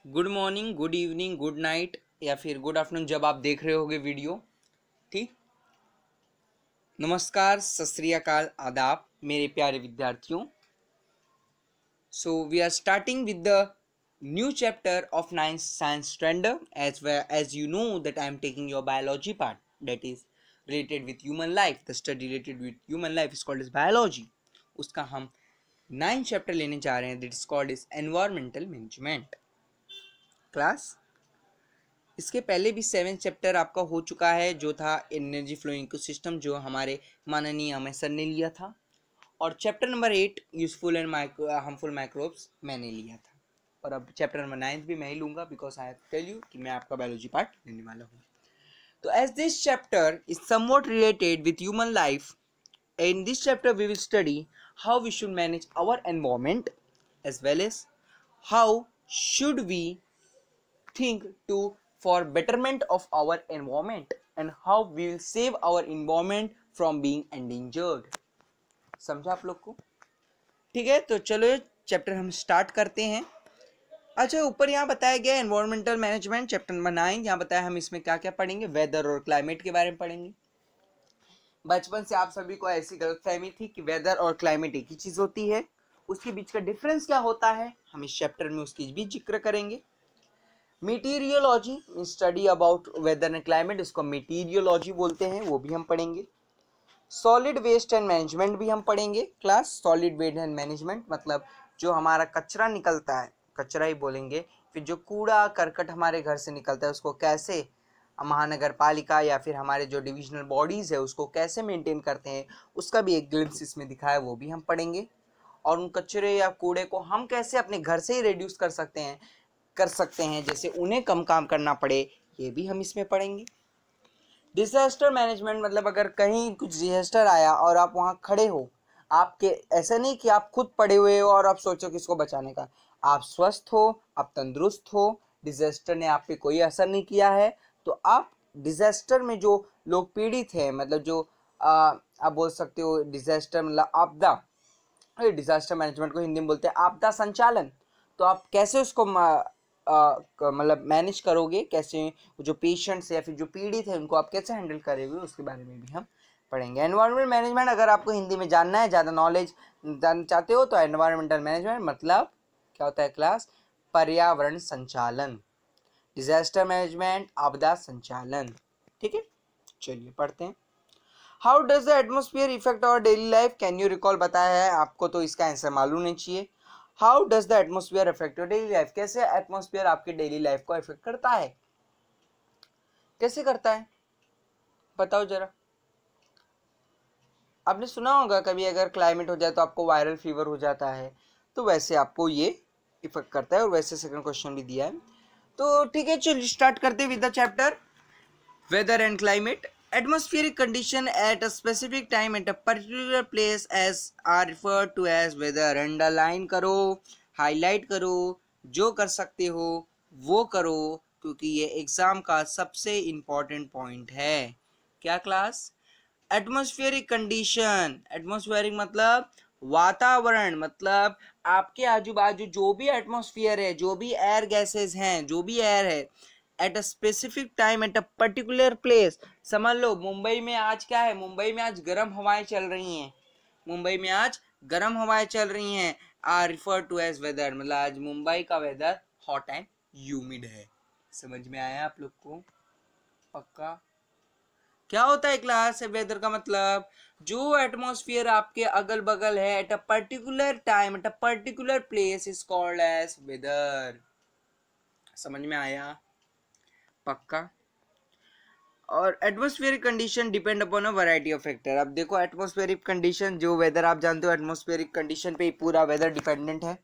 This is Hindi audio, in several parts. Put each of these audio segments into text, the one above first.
Good morning, good evening, good night या फिर गुड आफ्टरनून जब आप देख रहे होगे वीडियो। ठीक, नमस्कार, सत श्री अकाल, आदाब मेरे प्यारे विद्यार्थियों। So we are starting with the new chapter of 9th science standard as you know that I am taking your biology part that is related with human life. The study related with human life is called as biology. उसका हम 9th चैप्टर लेने जा रहे हैं, that is called as environmental management class. इसके पहले भी 7th चैप्टर आपका हो चुका है जो था एनर्जी फ्लोइंग इकोसिस्टम, जो हमारे माननीय अमय सर ने लिया था, और chapter number 8 useful and harmful microbes मैंने लिया था, और अब चैप्टर नंबर 9 भी मैं ही लूँगा बिकॉज आई टेल यू कि मैं आपका बायोलॉजी पार्ट लेने वाला हूँ। तो as this chapter is somewhat related with human life, in this chapter we will study how we should manage our environment as well as how should we think to for betterment of our environment and how we will save our environment from being endangered। समझा आप लोग को? ठीक है, तो चलो चैप्टर हम स्टार्ट करते हैं। अच्छा, ऊपर यहाँ बताया गया एनवायरमेंटल मैनेजमेंट चैप्टर नंबर 9। यहाँ बताया हम इसमें क्या क्या पढ़ेंगे, वेदर और क्लाइमेट के बारे में पढ़ेंगे। बचपन से आप सभी को ऐसी गलतफहमी थी कि वेदर और क्लाइमेट एक ही चीज होती है, उसके बीच का डिफरेंस क्या होता है हम इस चैप्टर में उसकी भी जिक्र करेंगे। Meteorology, study about weather and climate, इसको मीटीरियोलॉजी बोलते हैं, वो भी हम पढ़ेंगे। सॉलिड वेस्ट एंड मैनेजमेंट भी हम पढ़ेंगे class. Solid waste and management मतलब जो हमारा कचरा निकलता है, कचरा ही बोलेंगे, फिर जो कूड़ा करकट हमारे घर से निकलता है उसको कैसे महानगर पालिका या फिर हमारे जो डिविजनल बॉडीज है उसको कैसे मेंटेन करते हैं, उसका भी एक ग्लिम्स इसमें दिखाया, वो भी हम पढ़ेंगे। और उन कचरे या कूड़े को हम कैसे अपने घर से ही रिड्यूस कर सकते हैं जैसे उन्हें कम काम करना पड़े, ये भी हम इसमें पढ़ेंगे। डिजास्टर मैनेजमेंट मतलब अगर कहीं कुछ डिजास्टर आया और आप वहाँ खड़े हो, आपके ऐसा नहीं कि आप खुद पड़े हुए हो और आप सोचो किसको बचाने का, आप स्वस्थ हो, आप तंदुरुस्त हो, डिजास्टर ने आप पे कोई असर नहीं किया है, तो आप डिजास्टर में जो लोग पीड़ित हैं, मतलब जो आप बोल सकते हो डिजास्टर मतलब आपदा, डिजास्टर मैनेजमेंट को हिंदी में बोलते हैं आपदा संचालन। तो आप कैसे उसको मतलब मैनेज करोगे, कैसे जो पेशेंट्स या फिर जो पीड़ित है उनको आप कैसे हैंडल करोगे, उसके बारे में भी हम पढ़ेंगे। एनवायरमेंट मैनेजमेंट अगर आपको हिंदी में जानना है, ज़्यादा नॉलेज जानना चाहते हो, तो एनवायरमेंटल मैनेजमेंट मतलब क्या होता है क्लास, पर्यावरण संचालन। डिजास्टर मैनेजमेंट आपदा संचालन। ठीक है, चलिए पढ़ते हैं। How does the atmosphere effect our daily life, can you recall, बताया है आपको तो इसका आंसर मालूम नहीं चाहिए। How does the atmosphere affect your daily life, कैसे एटमोस्फियर आपके डेली लाइफ को इफेक्ट करता है, कैसे करता है बताओ जरा। आपने सुना होगा कभी अगर क्लाइमेट हो जाए तो आपको वायरल फीवर हो जाता है, तो वैसे आपको ये इफेक्ट करता है, और वैसे सेकंड क्वेश्चन भी दिया है। तो ठीक है, चलिए स्टार्ट करते हैं with the chapter weather and climate. Atmospheric condition at a specific time at a particular place as are referred to as weather। Underline करो, हाईलाइट करो, जो कर सकते हो वो करो, क्योंकि ये एग्जाम का सबसे इम्पोर्टेंट पॉइंट है। क्या क्लास? एटमॉस्फेरिक कंडीशन, एटमॉस्फेरिक मतलब वातावरण, मतलब आपके आजू बाजू जो भी एटमॉस्फेयर है, जो भी एयर गैसेस हैं, जो भी एयर है, at a specific time at a particular place. समझ लो मुंबई में आज क्या है, मुंबई में आज गर्म हवाएं चल रही हैं, मुंबई में आज गर्म हवाएं चल रही हैं, are refer to as weather, मतलब आज मुंबई का वेदर हॉट एंड ह्यूमिड है। समझ में आया आप लोग को? पक्का? क्या होता है क्लास है वेदर का मतलब, जो एटमॉस्फेयर आपके अगल बगल है at a particular time at a particular place is called as weather. समझ में आया? पक्का? और atmospheric condition depend upon a variety of factor. अब देखो एटमॉस्फेरिक कंडीशन, जो वेदर आप जानते हो एटमॉस्फेरिक कंडीशन पे ही पूरा वेदर डिपेंडेंट है,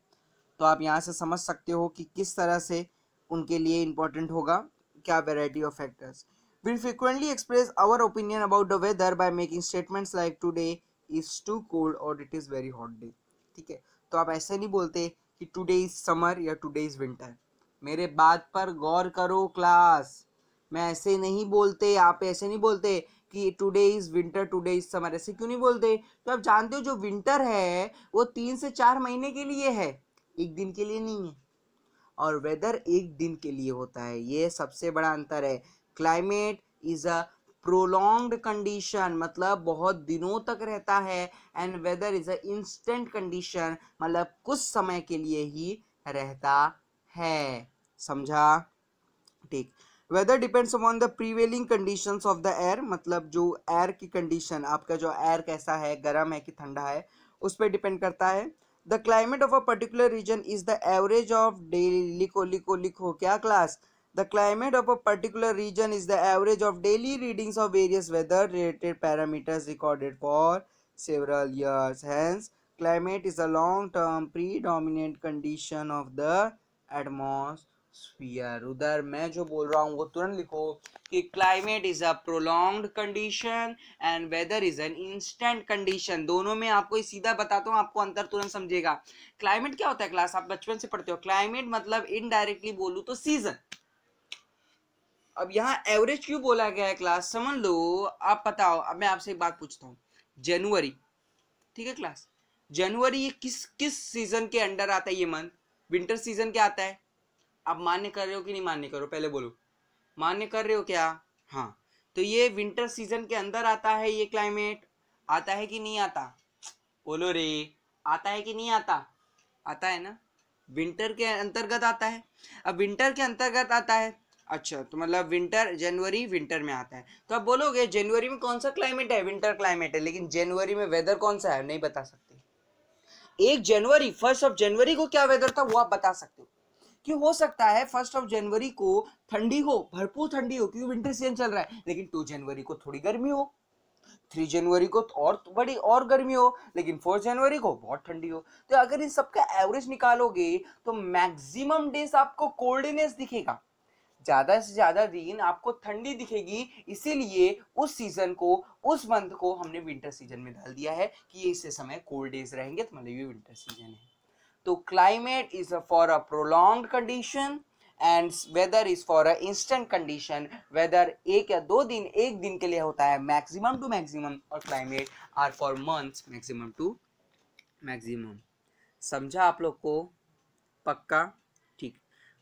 तो आप यहाँ से समझ सकते हो कि किस तरह से उनके लिए इंपॉर्टेंट होगा क्या variety of factors. We frequently express our opinion about the weather by making statements like today is too cold or it is very hot day। ठीक है, तो आप ऐसे नहीं बोलते कि today is summer या today is winter। मेरे बात पर गौर करो क्लास, मैं ऐसे नहीं बोलते, आप ऐसे नहीं बोलते कि today is winter today is summer, ऐसे क्यों नहीं बोलते? तो आप जानते हो जो विंटर है वो 3 से 4 महीने के लिए है, एक दिन के लिए नहीं है। और वेदर एक दिन के लिए होता है, ये सबसे बड़ा अंतर है। Climate is a prolonged condition, मतलब बहुत दिनों तक रहता है, and weather is a instant condition, मतलब कुछ समय के लिए ही रहता है। समझा? ठीक। Weather depends upon the prevailing conditions of the air, मतलब जो एयर की कंडीशन, आपका जो एयर कैसा है, गर्म है कि ठंडा है, उस पर डिपेंड करता है। The climate of a particular region is the average of daily, लिखो लिखो लिखो क्या class, the climate of a particular region is the average of daily readings of various weather related parameters recorded for several years. Hence, climate is a long-term predominant condition of the atmosphere. उधर मैं जो बोल रहा हूँ वो तुरंत लिखो कि climate is a prolonged condition and weather is an instant condition. दोनों में आपको ये सीधा बताता हूँ, आपको अंतर तुरंत समझेगा। क्लाइमेट क्या होता है क्लास, आप बचपन से पढ़ते हो। क्लाइमेट मतलब इनडायरेक्टली बोलूँ तो सीजन। अब यहाँ एवरेज क्यों बोला गया है क्लास, समझ लो। आप बताओ, अब मैं आपसे एक बात पूछता हूँ, जनवरी, ठीक है क्लास, जनवरी ये किस किस सीजन के अंडर आता है? ये मंथ विंटर सीजन के आता है। आप मान्य कर रहे हो कि नहीं मान्य कर रहे हो, पहले बोलो, मान्य कर रहे हो क्या? हाँ, तो ये विंटर सीजन के अंदर आता है। ये क्लाइमेट आता है कि नहीं आता? बोलो रे, आता है कि नहीं आता? आता है ना, विंटर के अंतर्गत आता है। अब विंटर के अंतर्गत आता है, अच्छा, तो मतलब विंटर, जनवरी विंटर में आता है। तो आप बोलोगे जनवरी में कौन सा क्लाइमेट है? विंटर क्लाइमेट है। लेकिन जनवरी में वेदर कौन सा है? नहीं बता सकते। 1 जनवरी, 1 जनवरी को क्या वेदर था वो आप बता सकते हो। क्यों हो सकता है 1 जनवरी को ठंडी हो, भरपूर ठंडी हो, क्योंकि विंटर सीजन चल रहा है, लेकिन 2 जनवरी को थोड़ी गर्मी हो, 3 जनवरी को और बड़ी और गर्मी हो, लेकिन 4 जनवरी को बहुत ठंडी हो। तो अगर इन सबका एवरेज निकालोगे तो मैक्सिमम डेज आपको कोल्डनेस दिखेगा, ज्यादा से ज्यादा दिन आपको ठंडी दिखेगी। इसीलिए उस सीजन को, उस मंथ को हमने विंटर सीजन में डाल दिया है कि इस समय कोल्ड डेज रहेंगे, तो मतलब ये विंटर सीजन है। तो climate is for a prolonged condition and weather is for a instant condition. Weather 1 या 2 दिन, एक दिन के लिए होता है मैक्सिमम टू मैक्सिमम, और climate are for months maximum to maximum. समझा आप लोग को? पक्का? ठीक।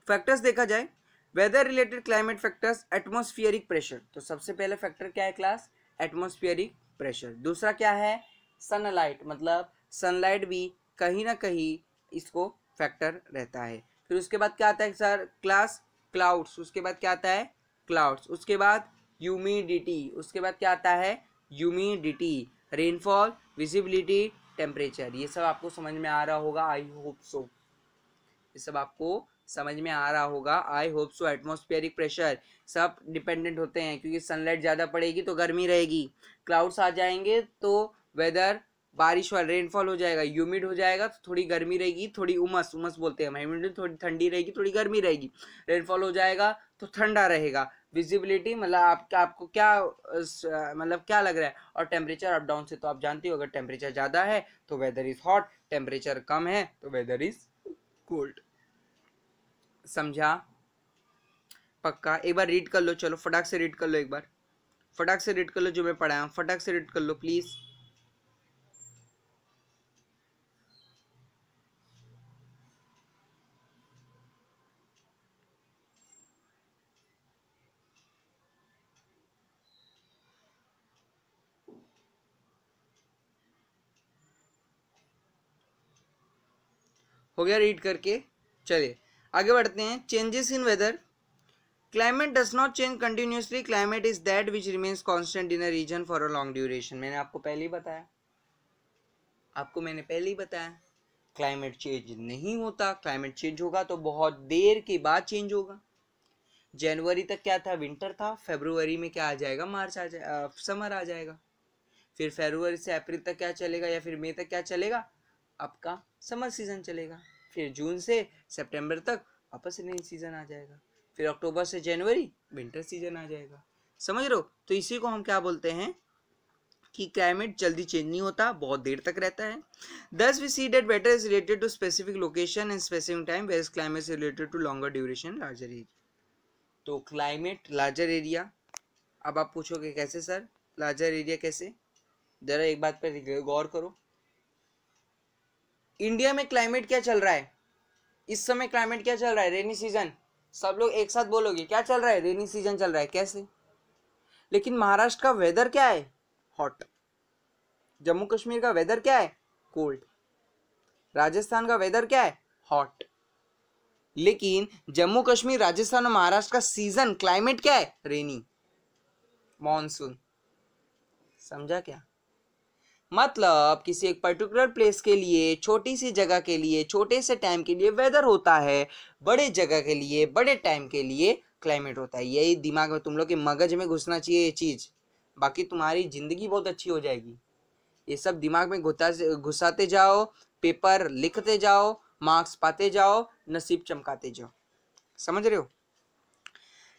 फैक्टर्स देखा जाए, weather related climate factors, atmospheric pressure. तो सबसे पहले फैक्टर क्या है क्लास? Atmospheric pressure. दूसरा क्या है? सनलाइट, मतलब सनलाइट भी कहीं ना कहीं इसको फैक्टर रहता है। फिर उसके बाद क्या आता है सर क्लास? क्लाउड्स। उसके बाद क्या आता है? क्लाउड्स। उसके बाद ह्यूमिडिटी। उसके बाद क्या आता है? ह्यूमिडिटी। Rainfall, visibility, temperature. ये सब आपको समझ में आ रहा होगा, आई होप सो। ये सब आपको समझ में आ रहा होगा, I hope so. Atmospheric pressure सब डिपेंडेंट होते हैं, क्योंकि सनलाइट ज़्यादा पड़ेगी तो गर्मी रहेगी, क्लाउड्स आ जाएंगे तो वेदर बारिश वाला रेनफॉल हो जाएगा, ह्यूमिड हो जाएगा तो थोड़ी गर्मी रहेगी, थोड़ी उमस, उमस बोलते हैं, ह्यूमिडिटी थोड़ी ठंडी रहेगी, थोड़ी गर्मी रहेगी, रेनफॉल हो जाएगा तो ठंडा रहेगा। विजिबिलिटी मतलब आपको क्या मतलब क्या लग रहा है, और टेम्परेचर अप डाउन से तो आप जानते हो, अगर टेम्परेचर ज़्यादा है तो वेदर इज हॉट, टेम्परेचर कम है तो वेदर इज कोल्ड। समझा? पक्का? एक बार रीड कर लो, चलो फटाक से रीड कर लो, एक बार फटाक से रीड कर लो जो मैं पढ़ाया हूँ, फटाक से रीड कर लो प्लीज। हो गया रीड करके? चलिए आगे बढ़ते हैं। Changes in weather, climate does not change continuously, climate is that which remains constant in a region for a long duration. मैंने आपको पहले ही बताया, क्लाइमेट चेंज नहीं होता। क्लाइमेट चेंज होगा तो बहुत देर के बाद चेंज होगा। जनवरी तक क्या था? विंटर था। फरवरी में क्या आ जाएगा? मार्च आ जाएगा, समर आ जाएगा। फिर फरवरी से अप्रैल तक क्या चलेगा, या फिर मई तक क्या चलेगा? आपका समर सीजन चलेगा। फिर जून से सितंबर तक वापस रेनी सीजन आ जाएगा। फिर अक्टूबर से जनवरी विंटर सीजन आ जाएगा। समझ रहे हो? तो इसी को हम क्या बोलते हैं कि क्लाइमेट जल्दी चेंज नहीं होता, बहुत देर तक रहता है। Thus we see that weather is related to specific location and specific time, where climate is related to longer duration larger area. तो क्लाइमेट लार्जर एरिया, अब आप पूछोगे कैसे सर लार्जर एरिया कैसे? जरा एक बात पर गौर करो, इंडिया में क्लाइमेट क्या चल रहा है? इस समय क्लाइमेट क्या चल रहा है? Rainy season. सब लोग एक साथ बोलोगे क्या चल रहा है? रेनी सीजन चल रहा है। कैसे? लेकिन महाराष्ट्र का वेदर क्या है? हॉट। जम्मू कश्मीर का वेदर क्या है? कोल्ड। राजस्थान का वेदर क्या है? हॉट। लेकिन जम्मू कश्मीर, राजस्थान और महाराष्ट्र का सीजन क्लाइमेट क्या है? रेनी, मॉनसून। समझा क्या? मतलब किसी एक पर्टिकुलर प्लेस के लिए, छोटी सी जगह के लिए, छोटे से टाइम के लिए वेदर होता है, बड़े जगह के लिए, बड़े टाइम के लिए क्लाइमेट होता है। यही दिमाग में तुम लोग के मगज में घुसना चाहिए ये चीज, बाकी तुम्हारी जिंदगी बहुत अच्छी हो जाएगी। ये सब दिमाग में घुसाते जाओ, पेपर लिखते जाओ, मार्क्स पाते जाओ, नसीब चमकाते जाओ। समझ रहे हो?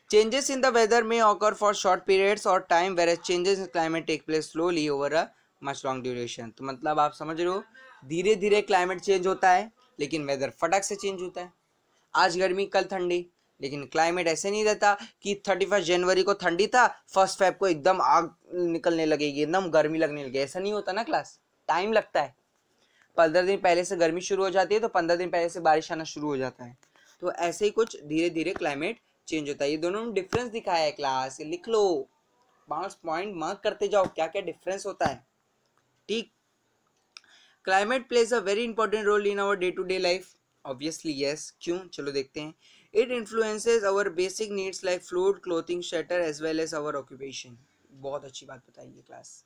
चेंजेस इन द वेदर में ऑकर फॉर शॉर्ट पीरियड्स और time, whereas changes in climate take place slowly over a much long duration। तो मतलब आप समझ रहे हो, धीरे धीरे क्लाइमेट चेंज होता है, लेकिन वेदर फटक से चेंज होता है। आज गर्मी कल ठंडी, लेकिन क्लाइमेट ऐसे नहीं रहता कि 31 जनवरी को ठंडी था, 1 फेब को एकदम आग निकलने लगेगी, एकदम गर्मी लगने लगेगी। ऐसा नहीं होता ना क्लास, टाइम लगता है। 15 दिन पहले से गर्मी शुरू हो जाती है, तो 15 दिन पहले से बारिश आना शुरू हो जाता है। तो ऐसे ही कुछ धीरे धीरे क्लाइमेट चेंज होता है। ये दोनों में डिफरेंस दिखाया है क्लास, लिख लो, 5 पॉइंट मार्क करते जाओ क्या क्या डिफरेंस होता है। ठीक। Climate plays a very important role in our day to day life. Obviously yes. क्यों? चलो देखते हैं। It influences our basic needs like food, clothing, shelter as well as our occupation. बहुत अच्छी बात बताई है क्लास।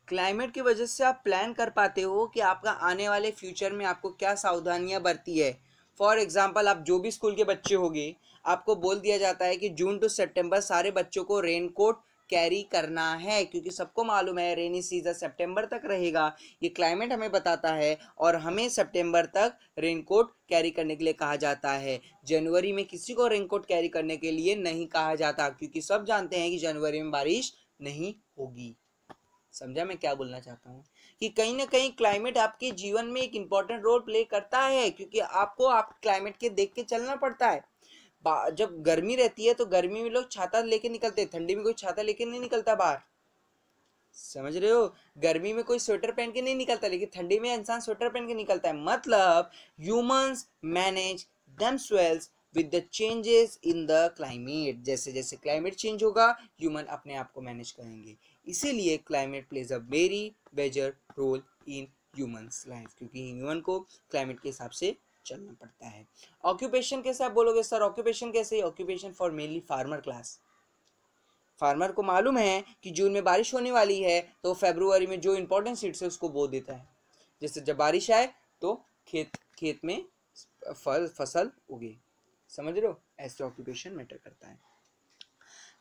क्लाइमेट की वजह से आप प्लान कर पाते हो कि आपका आने वाले फ्यूचर में आपको क्या सावधानियां बरती है। फॉर एग्जाम्पल, आप जो भी स्कूल के बच्चे होंगे, आपको बोल दिया जाता है कि जून टू सितंबर सारे बच्चों को रेनकोट कैरी करना है, क्योंकि सबको मालूम है रेनी सीजन सितंबर तक रहेगा। ये क्लाइमेट हमें बताता है और हमें सितंबर तक रेनकोट कैरी करने के लिए कहा जाता है। जनवरी में किसी को रेनकोट कैरी करने के लिए नहीं कहा जाता, क्योंकि सब जानते हैं कि जनवरी में बारिश नहीं होगी। समझा मैं क्या बोलना चाहता हूँ? कि कहीं ना कहीं क्लाइमेट आपके जीवन में एक इम्पॉर्टेंट रोल प्ले करता है, क्योंकि आपको आप क्लाइमेट के देख के चलना पड़ता है। जब गर्मी रहती है तो गर्मी में लोग छाता लेके निकलते हैं, ठंडी में कोई छाता लेके नहीं निकलता बाहर। समझ रहे हो? गर्मी में कोई स्वेटर पहन के नहीं निकलता, लेकिन ठंडी में इंसान स्वेटर पहन के निकलता है। मतलब humans manage themselves with the changes in the climate. जैसे जैसे क्लाइमेट चेंज होगा, ह्यूमन अपने आप को मैनेज करेंगे। इसीलिए climate plays a very major role in humans life, क्योंकि ह्यूमन को क्लाइमेट के हिसाब से चलना पड़ता है। ऑक्यूपेशन कैसे आप बोलोगे सर? ऑक्यूपेशन कैसे? Occupation for mainly farmer class. Farmer को मालूम है कि जून में बारिश होने वाली है, तो फरवरी में जो इंपॉर्टेंट सीड्स है उसको बो देता है, जैसे जब बारिश आए तो खेत में फसल उगे। समझ रहे हो? ऐसे ऑक्यूपेशन मैटर करता है।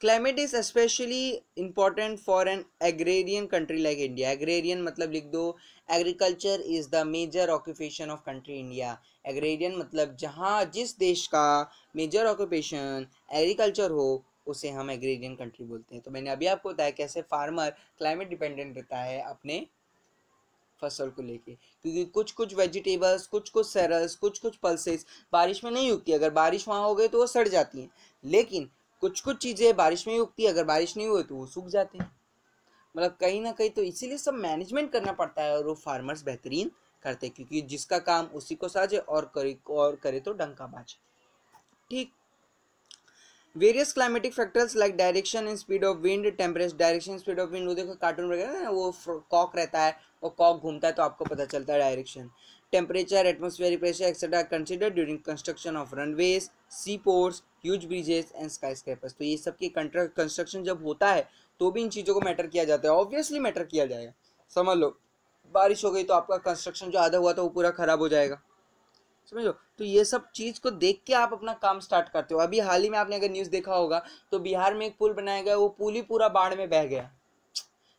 Climate is specially important for an agrarian country like India. Agrarian मतलब लिख दो, agriculture is the major occupation of country India. Agrarian मतलब जहाँ जिस देश का मेजर ऑक्यूपेशन एग्रीकल्चर हो, उसे हम एग्रेरियन कंट्री बोलते हैं। तो मैंने अभी आपको बताया कैसे फार्मर क्लाइमेट डिपेंडेंट रहता है अपने फसल को लेके, क्योंकि कुछ कुछ वेजिटेबल्स, कुछ कुछ सेरल्स, कुछ कुछ पल्सेस बारिश में नहीं उगती। अगर बारिश वहाँ हो गई तो वो सड़ जाती हैं, लेकिन कुछ कुछ चीज़ें बारिश में ही उगती है, अगर बारिश नहीं हुई तो वो सूख जाते हैं। मतलब कहीं ना कहीं तो इसीलिए सब मैनेजमेंट करना पड़ता है, और वो फार्मर्स बेहतरीन करते हैं, क्योंकि जिसका काम उसी को साजे और करे तो डंका बाजे। ठीक। Various climatic factors like direction and speed of wind, temperature, direction speed of wind, वो देखो कार्टून वगैरह ना, वो कॉक रहता है, वो कॉक घूमता है तो आपको पता चलता है direction. Temperature, atmospheric pressure etcetera considered during construction of runways, sea ports, huge bridges and skyscrapers. तो ये सब की कंस्ट्रक्शन जब होता है तो भी इन चीज़ों को मैटर किया जाता है। ऑब्वियसली मैटर किया जाएगा। समझ लो, बारिश हो गई तो आपका कंस्ट्रक्शन जो आधा हुआ था वो पूरा खराब हो जाएगा। समझो? तो ये सब चीज को देख के आप अपना काम स्टार्ट करते हो। अभी हाल ही में आपने अगर न्यूज देखा होगा तो बिहार में एक पुल बनाया गया, वो पुल ही पूरा बाढ़ में बह गया।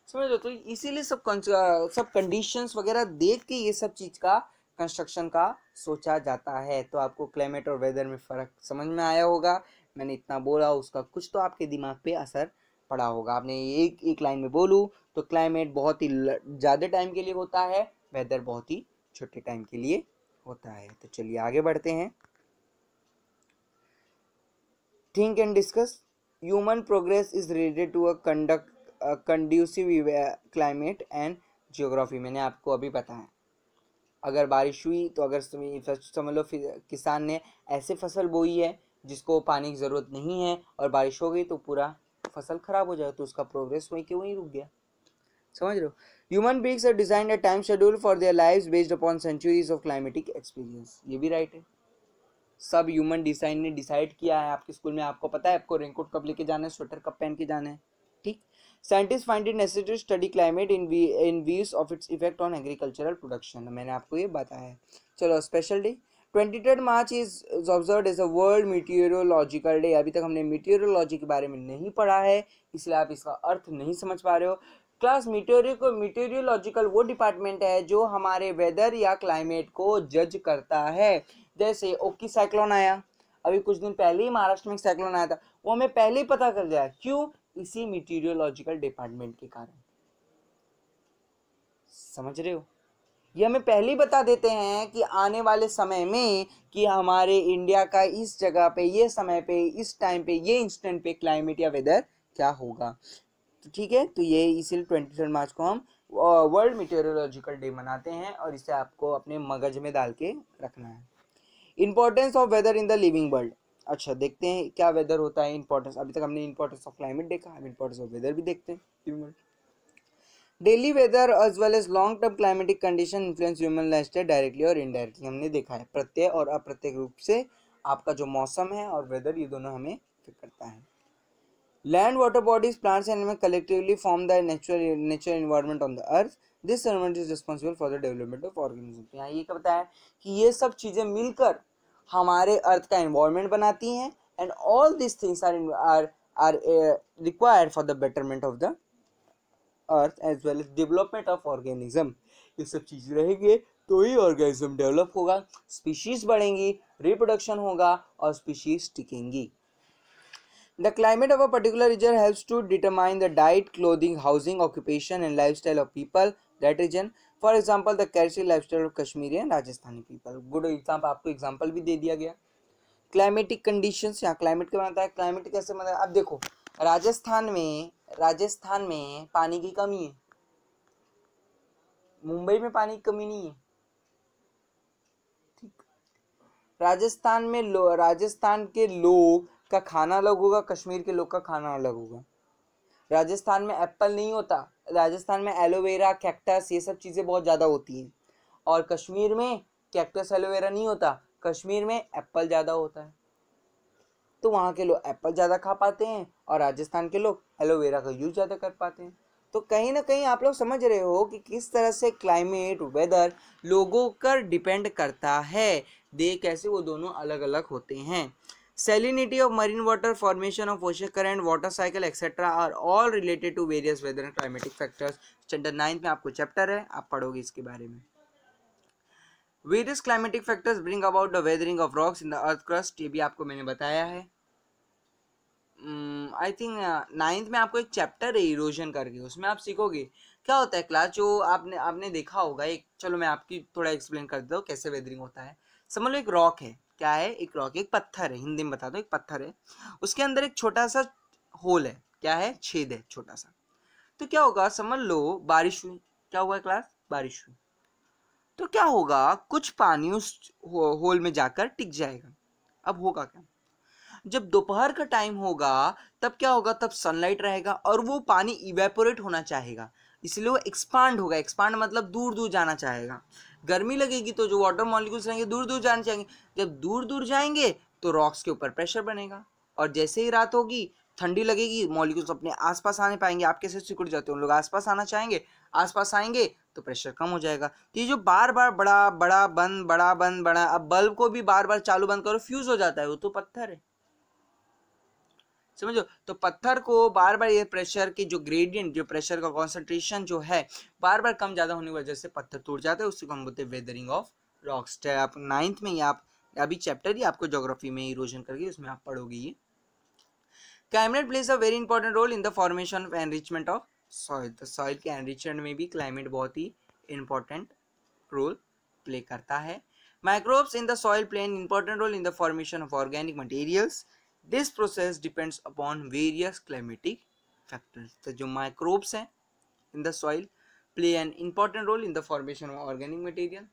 समझ लो? तो इसीलिए सब कंडीशंस वगैरह देख के ये सब चीज का कंस्ट्रक्शन का सोचा जाता है। तो आपको क्लाइमेट और वेदर में फर्क समझ में आया होगा। मैंने इतना बोला, उसका कुछ तो आपके दिमाग पे असर पड़ा होगा। आपने एक एक लाइन में बोलूँ तो क्लाइमेट बहुत ही ज़्यादा टाइम के लिए होता है, वेदर बहुत ही छोटे टाइम के लिए होता है। तो चलिए आगे बढ़ते हैं। Think and discuss. Human progress is related to conducive climate and geography. मैंने आपको अभी बताया अगर बारिश हुई तो अगर समझ लो किसान ने ऐसे फसल बोई है जिसको पानी की ज़रूरत नहीं है और बारिश हो गई तो पूरा फसल खराब हो जाए, तो उसका प्रोग्रेस वहीं के वहीं रुक गया। समझ रहे हो? Human beings have designed a time schedule for their lives based upon centuries of climatic experience. ये भी राइट है। सब ह्यूमन डिजाइन ने डिसाइड किया है। आपके स्कूल में आपको पता है आपको रेनकोट कब लेके जाना है, स्वेटर कब पहन के जाना है, ठीक। Scientist find it necessary to study climate in views of its effect on agricultural production. मैंने आपको ये बताया है। चलो, special day 23 March is observed as a world meteorological day. अभी तक हमने मीटियोरोलॉजी के बारे में नहीं पढ़ा है, इसलिए आप इसका अर्थ नहीं समझ पा रहे हो। क्लास मीटियोरोलॉजिकल वो डिपार्टमेंट है जो हमारे वेदर या क्लाइमेट को जज करता है। जैसे ओकी साइक्लोन आया, अभी कुछ दिन पहले ही महाराष्ट्र में साइक्लोन आया था, वो हमें पहले ही पता कर जाए। क्यों? इसी मीटियोरोलॉजिकल डिपार्टमेंट के कारण। समझ रहे हो? ये हमें पहले ही बता देते हैं कि आने वाले समय में कि हमारे इंडिया का इस जगह पे, ये समय पे, इस टाइम पे, ये इंस्टेंट पे क्लाइमेट या वेदर क्या होगा। तो ठीक है, तो ये इसीलिए 23 मार्च को हम वर्ल्ड मीटियोरोलॉजिकल डे मनाते हैं और इसे आपको अपने मगज में डाल के रखना है। Importance of weather in the living world. अच्छा, देखते हैं क्या वेदर होता है। इंपॉर्टेंस, अभी तक हमने इंपॉर्टेंस ऑफ क्लाइमेट देखा, अब इंपॉर्टेंस ऑफ वेदर भी देखते हैं। Daily weather as well as long term climatic condition influence human lifestyle directly और इनडायरेक्टली। हमने देखा है प्रत्यय और अप्रत्यय रूप से आपका जो मौसम है और वेदर, ये दोनों हमें इफेक्ट करता है। Land, water bodies, plants and animals collectively form the natural environment on the earth. This environment is responsible for the development of organisms. यहाँ ये क्या बताया कि ये सब चीजें मिलकर हमारे अर्थ का एनवायरनमेंट बनाती हैं, and all this things are required for the betterment of the earth as well as development of organism. ये सब चीजें रहेंगे तो ही ऑर्गेनिज्म डेवलप होगा, स्पीशीज बढ़ेंगी, रिप्रोडक्शन होगा और स्पीशीज टिकेंगी। The climate of a particular region helps to determine the diet, clothing, housing, occupation and lifestyle of people that region. For example, the characteristic lifestyle of Kashmiri and Rajasthani people. Good example, आपको example भी दे दिया गया। Climatic conditions, यहाँ climate क्या बनता है, climate कैसे बनता है। अब देखो, राजस्थान में पानी की कमी है, मुंबई में पानी की कमी नहीं है, ठीक। राजस्थान के लोग का खाना अलग होगा, कश्मीर के लोग का खाना अलग होगा। राजस्थान में एप्पल नहीं होता, राजस्थान में एलोवेरा, कैक्टस, ये सब चीज़ें बहुत ज़्यादा होती हैं। और कश्मीर में कैक्टस एलोवेरा नहीं होता, कश्मीर में एप्पल ज़्यादा होता है। तो वहाँ के लोग एप्पल ज़्यादा खा पाते हैं और राजस्थान के लोग एलोवेरा का यूज़ ज़्यादा कर पाते हैं। तो कहीं ना कहीं आप लोग समझ रहे हो कि किस तरह से क्लाइमेट, वेदर लोगों पर डिपेंड करता है। देख कैसे वो दोनों अलग अलग होते हैं। Salinity of marine water, formation of ocean current, water cycle etc. are all related to various weather and climatic factors. Standard 9 में आपको चैप्टर है, आप पढ़ोगे इसके बारे में। Various climatic factors bring about the weathering of rocks in the earth crust. ये भी आपको मैंने बताया है। आई थिंक 9th में आपको एक चैप्टर है इरोजन करके, उसमें आप सीखोगे क्या होता है क्लास, जो आपने देखा होगा एक। चलो मैं आपकी थोड़ा एक्सप्लेन कर देता हूँ कैसे वेदरिंग होता है। समझ लो एक रॉक है, क्या है, एक रॉक, एक पत्थर है, हिंदी में बता दो, एक पत्थर है, उसके अंदर एक छोटा सा होल है, क्या है, छेद है छोटा सा। तो क्या होगा, समझ लो बारिश हुई, क्या हुआ क्लास, बारिश हुई, तो क्या होगा, कुछ पानी उस होल में जाकर टिक जाएगा। अब होगा क्या, जब दोपहर का टाइम होगा तब क्या होगा, तब सनलाइट रहेगा और वो पानी इवेपोरेट होना चाहेगा, इसलिए वो एक्सपांड होगा। एक्सपांड मतलब दूर दूर जाना चाहेगा। गर्मी लगेगी तो जो वाटर मॉलिक्यूल्स रहेंगे दूर दूर जाना चाहेंगे, जब दूर दूर जाएंगे तो रॉक्स के ऊपर प्रेशर बनेगा, और जैसे ही रात होगी ठंडी लगेगी, मॉलिक्यूल्स अपने आसपास आने पाएंगे। आप कैसे सिकुड़ जाते हो, उन लोग आसपास आना चाहेंगे, आसपास आएंगे तो प्रेशर कम हो जाएगा। तो ये जो बार बार बड़ा बड़ा बंद, बड़ा बंद, बड़ा, अब बल्ब को भी बार बार चालू बंद करो फ्यूज हो जाता है, वो तो पत्थर है, समझो। तो पत्थर को बार बार ये प्रेशर की जो ग्रेडियंट, जो प्रेशर का कॉन्सेंट्रेशन जो है बार बार कम ज्यादा होने की वजह से पत्थर टूट जाता है, उसको हम बोलते हैं वेदरिंग ऑफ रॉक्स। आप 9th में, या आप अभी चैप्टर ही आपको ज्योग्राफी में इरोजन करके उसमें आप पढ़ोगे ये। Climate plays a very important role in the formation of enrichment of soil. तो सॉइल के एनरिचमेंट में भी क्लाइमेट बहुत ही इंपॉर्टेंट रोल प्ले करता है। Microbes in the soil play an important role in the formation of organic materials. This process depends upon various climatic factors. तो जो माइक्रोब्स हैं in the soil play an important role in the formation of organic material.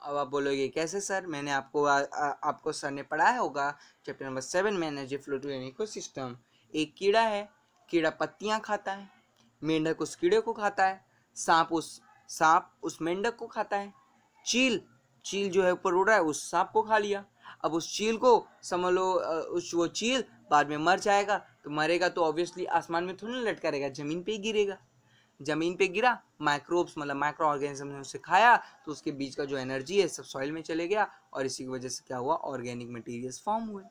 अब आप बोलोगे कैसे सर, मैंने आपको सर ने पढ़ाया होगा चैप्टर नंबर 7 में energy flow to an ecosystem. एक कीड़ा है, कीड़ा पत्तियां खाता है, मेंढक उस कीड़े को खाता है, सांप उस मेंढक को खाता है, चील जो है ऊपर उड़ रहा है उस सांप को खा लिया। अब उस चील को समझ लो वो चील बाद में मर जाएगा, तो मरेगा तो ऑब्वियसली आसमान में थोड़ी ना लटका रहेगा, जमीन पे ही गिरेगा। जमीन पे गिरा, माइक्रोब्स मतलब माइक्रो ऑर्गेनिज्म ने उसे खाया, तो उसके बीच का जो एनर्जी है सब सॉइल में चले गया, और इसी की वजह से क्या हुआ, ऑर्गेनिक मटेरियल्स फॉर्म हुए।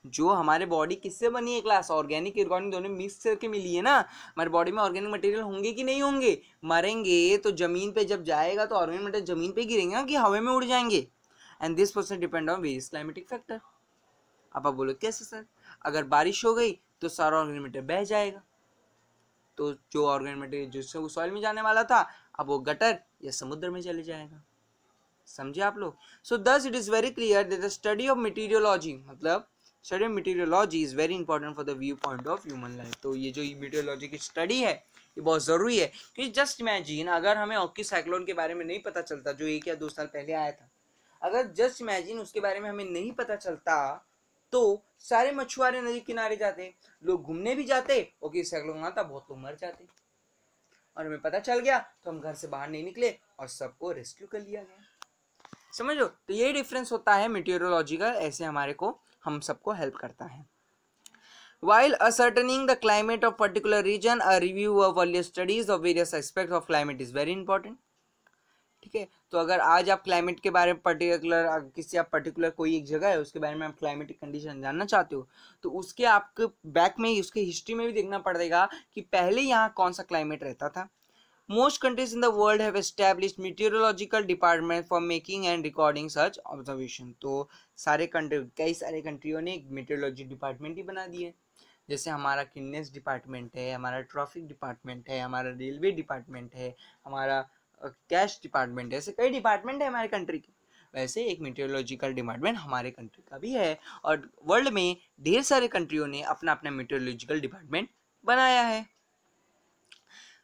जो हमारे बॉडी किससे बनी है क्लास, ऑर्गेनिक इनऑर्गेनिक दोनों मिक्स करके मिली है ना। हमारे बॉडी में ऑर्गेनिक मटेरियल होंगे कि नहीं होंगे, मरेंगे तो जमीन पे जब जाएगा तो ऑर्गेनिक मटेरियल जमीन पे गिरेंगे ना कि हवा में उड़ जाएंगे। And this process depend on various climatic factor. अब आप बोलो कैसे सर, अगर बारिश हो गई तो सारा ऑर्गेनिक मटेरियल बह जाएगा, तो जो ऑर्गेनिक मटेरियल जिससे वो सॉइल में जाने वाला था अब वो गटर या समुद्र में चले जाएगा। समझे आप लोग। So this it is very clear that the study of meteorology मतलब study of meteorology is very important for the viewpoint of human life. तो ये जो मेटीरियोलॉजी की स्टडी है ये बहुत जरूरी है, क्योंकि जस्ट इमेजिन अगर हमें ओकी साइक्लोन के बारे में नहीं पता चलता जो 1 या 2 साल पहले आया था, अगर जस्ट इमेजिन उसके बारे में हमें नहीं पता चलता तो सारे मछुआरे नदी किनारे जाते, लोग घूमने भी जाते, ओके साइक्लोन आता, बहुत लोग मर जाते, और हमें पता चल गया तो हम घर से बाहर नहीं निकले और सबको रेस्क्यू कर लिया गया। समझो, तो यही डिफरेंस होता है मेटीरियोलॉजी का, ऐसे हमारे को हम सबको हेल्प करता है। While ascertaining the climate of particular region, a review of earlier studies of various aspects of climate is very important. ठीक है, तो अगर आज आप क्लाइमेट के बारे में पर्टिकुलर कोई एक जगह है उसके बारे में आप क्लाइमेटिक कंडीशन जानना चाहते हो, तो उसके आपके बैक में उसके हिस्ट्री में भी देखना पड़ेगा कि पहले यहाँ कौन सा क्लाइमेट रहता था। Most countries in the world have established meteorological department for making and recording such observation. तो कई सारे कंट्रियों ने मेटेरोलॉजी डिपार्टमेंट ही बना दिए, जैसे हमारा किन्नेस डिपार्टमेंट है, हमारा ट्रैफिक डिपार्टमेंट है, हमारा रेलवे डिपार्टमेंट है, हमारा कैश डिपार्टमेंट है, ऐसे कई डिपार्टमेंट है हमारे कंट्री के। वैसे एक मेटेरोलॉजिकल डिपार्टमेंट हमारे कंट्री का भी है, और वर्ल्ड में ढेर सारे कंट्रियों ने अपना अपना मेटेरोलॉजिकल डिपार्टमेंट बनाया है।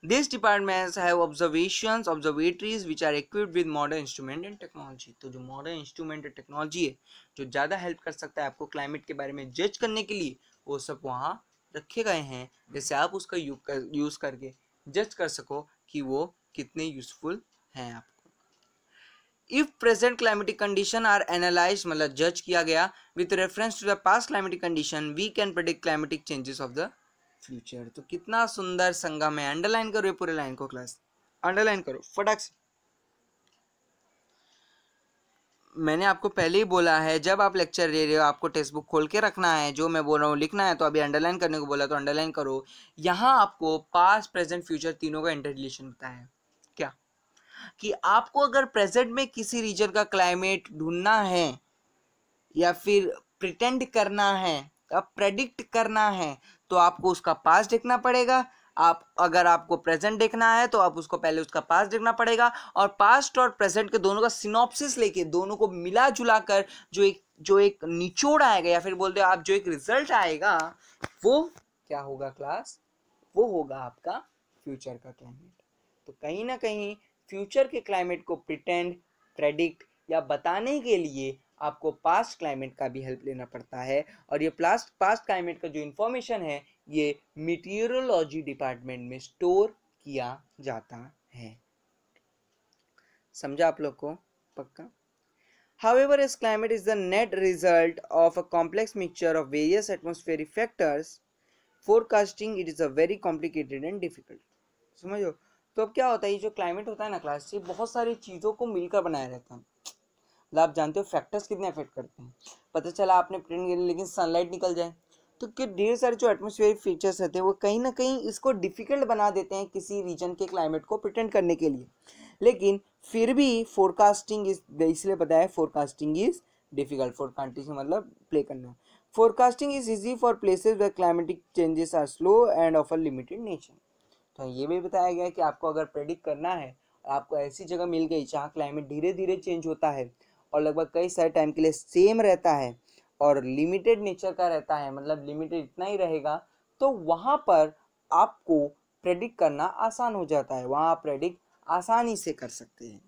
These departments have observatories which are equipped with modern instrument and technology. तो जो modern instrument and technology है, जो ज़्यादा हेल्प कर सकता है आपको क्लाइमेट के बारे में जज करने के लिए, वो सब वहाँ रखे गए हैं, जैसे आप उसका यूज़ करके जज कर सको कि वो कितने यूजफुल हैं आपको। If present climatic condition are analyzed मतलब जज किया गया with reference to the past climatic condition, we can predict climatic changes of the future. तो कितना सुंदर संगम है, अंडरलाइन करो ये पूरे लाइन को, क्लास अंडरलाइन करो फटाक से। मैंने आपको पहले ही बोला है जब आप लेक्चर ले रहे हो आपको टेक्स्ट बुक खोल के रखना है, जो मैं बोल रहा हूँ लिखना है, तो अभी अंडरलाइन करने को बोला तो अंडरलाइन करो। यहाँ आपको पास्ट प्रेजेंट फ्यूचर तीनों का इंटर रिलेशन होता है। क्या कि आपको अगर प्रेजेंट में किसी रीजन का क्लाइमेट ढूंढना है या फिर प्रिटेंड करना है, अब प्रेडिक्ट करना है, तो आपको उसका पास्ट देखना पड़ेगा। अगर आपको प्रेजेंट देखना है तो आप उसको पहले उसका पास्ट देखना पड़ेगा, और पास्ट और प्रेजेंट के दोनों का सिनॉप्सिस लेके दोनों को मिला जुला कर जो एक निचोड़ आएगा, या फिर बोलते हो आप जो एक रिजल्ट आएगा, वो क्या होगा क्लास, वो होगा आपका फ्यूचर का क्लाइमेट। तो कहीं ना कहीं फ्यूचर के क्लाइमेट को प्रिटेंड, प्रेडिक्ट या बताने के लिए आपको पास्ट क्लाइमेट का भी हेल्प लेना पड़ता है, और ये पास्ट क्लाइमेट का जो इंफॉर्मेशन है ये मेटीरियोलॉजी डिपार्टमेंट में स्टोर किया जाता है। समझा आप लोग को पक्का। However, as climate is the net result of a complex mixture of various atmospheric factors, forecasting it is a very complicated and difficult. समझो, तो अब क्या होता है, ये जो क्लाइमेट होता है ना क्लास, ये बहुत सारी चीज़ों को मिलकर बनाया रहता है। आप जानते हो फैक्टर्स कितने अफेक्ट करते हैं। पता चला आपने प्रिंट किया लेकिन सनलाइट निकल जाए, तो कि ढेर सारे जो एटमॉस्फेरिक फीचर्स रहते हैं वो कहीं ना कहीं इसको डिफिकल्ट बना देते हैं किसी रीजन के क्लाइमेट को प्रिटेंड करने के लिए। लेकिन फिर भी फोरकास्टिंग इज, इसलिए पता है फोरकास्टिंग इज डिफिकल्ट। फोरकास्टिंग मतलब प्ले करना। Forecasting is easy for places where climatic changes are slow and of a limited nature. तो ये भी बताया गया कि आपको अगर प्रेडिक्ट करना है, आपको ऐसी जगह मिल गई जहाँ क्लाइमेट धीरे धीरे चेंज होता है और लगभग कई सारे टाइम के लिए सेम रहता है और लिमिटेड नेचर का रहता है, मतलब लिमिटेड इतना ही रहेगा, तो वहाँ पर आपको प्रेडिक्ट करना आसान हो जाता है, वहाँ आप प्रेडिक्ट आसानी से कर सकते हैं।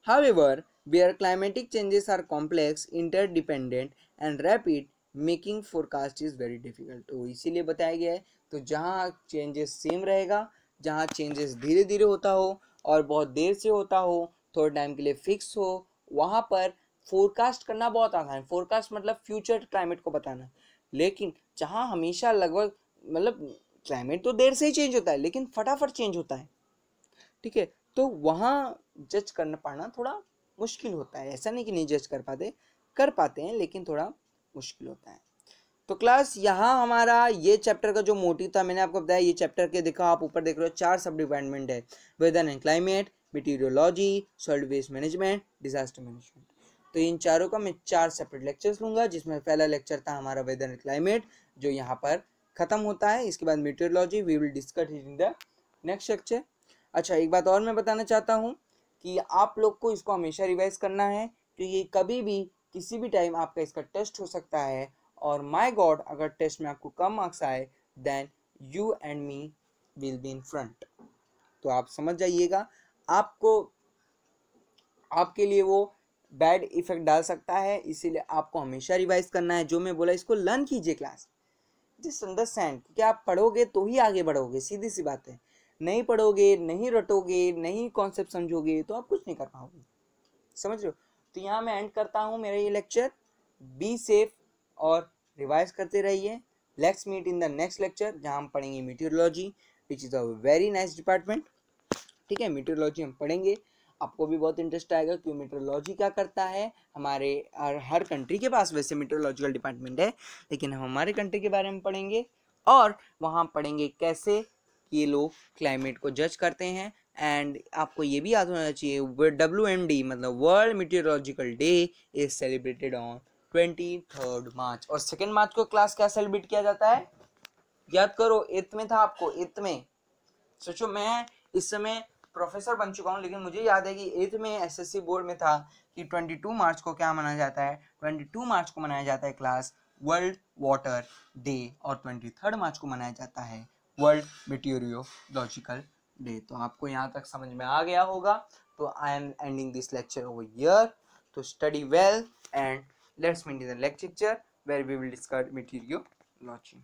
However, where climatic changes are complex, interdependent and rapid, making forecast is very difficult. तो इसीलिए बताया गया है। तो जहाँ चेंजेस सेम रहेगा, जहाँ चेंजेस धीरे धीरे होता हो और बहुत देर से होता हो, थोड़े टाइम के लिए फिक्स हो, वहाँ पर फोरकास्ट करना बहुत आसान है। फोरकास्ट मतलब फ्यूचर क्लाइमेट को बताना। लेकिन जहाँ हमेशा लगभग मतलब क्लाइमेट तो देर से ही चेंज होता है लेकिन फटाफट चेंज होता है, ठीक है, तो वहाँ जज करना पाना थोड़ा मुश्किल होता है। ऐसा नहीं कि नहीं जज कर पाते हैं, लेकिन थोड़ा मुश्किल होता है। तो क्लास यहाँ हमारा ये चैप्टर का जो मोटिव था मैंने आपको बताया। ये चैप्टर के देखो आप ऊपर देख रहे हो 4 सब डिपार्टमेंट है, weather and climate, meteorology, solid waste management, disaster management. तो इन चारों का मैं 4 सेपरेट लेक्चर्स लूंगा, जिसमें पहला लेक्चर था हमारा वेदर एंड क्लाइमेट जो यहाँ पर खत्म होता है। इसके बाद meteorology we will discuss it in the next lecture. अच्छा, एक बात और मैं बताना चाहता हूँ कि आप लोग को इसको हमेशा रिवाइज करना है, क्योंकि कभी भी किसी भी टाइम आपका इसका टेस्ट हो सकता है। और माय गॉड, अगर टेस्ट में आपको कम मार्क्स आए then you and me will be in front. तो आप समझ जाइएगा, आपको आपके लिए वो बैड इफेक्ट डाल सकता है। इसीलिए आपको हमेशा रिवाइज करना है। जो मैं बोला इसको लर्न कीजिए क्लास, जस्ट अंडरस्टैंड, क्योंकि आप पढ़ोगे तो ही आगे बढ़ोगे, सीधी सी बात है। नहीं पढ़ोगे, नहीं रटोगे, नहीं कॉन्सेप्ट समझोगे तो आप कुछ नहीं कर पाओगे, समझ रहे हो। तो यहाँ मैं एंड करता हूँ मेरा ये लेक्चर। बी सेफ और रिवाइज करते रहिए। Let's meet in the next lecture जहाँ हम पढ़ेंगे meteorology, which is a very nice department. ठीक है, मीटियोलॉजी हम पढ़ेंगे, आपको भी बहुत इंटरेस्ट आएगा कि मीटियोलॉजी क्या करता है। हमारे हर कंट्री के पास वैसे मीटियोलॉजिकल डिपार्टमेंट है, लेकिन हम हमारे कंट्री के बारे में पढ़ेंगे और वहाँ पढ़ेंगे कैसे ये लोग क्लाइमेट को जज करते हैं। एंड आपको ये भी याद होना चाहिए WMD मतलब world meteorological day is celebrated on 23 मार्च। और 2 मार्च को क्लास क्या सेलिब्रेट किया जाता है, याद करो, 8th में था आपको, 8th में। सोचो मैं इस समय प्रोफेसर बन चुका हूँ, लेकिन मुझे याद है कि 8th में SSC बोर्ड में था कि 22 मार्च को क्या मनाया जाता है। 22 मार्च को मनाया जाता है क्लास वर्ल्ड वाटर डे, और 23 मार्च को मनाया जाता है वर्ल्ड मेटीरियोलॉजिकल डे। तो आपको यहाँ तक समझ में आ गया होगा। तो I am ending this lecture over here. तो study well and let's meet in the next lecture where we will discuss meteorology.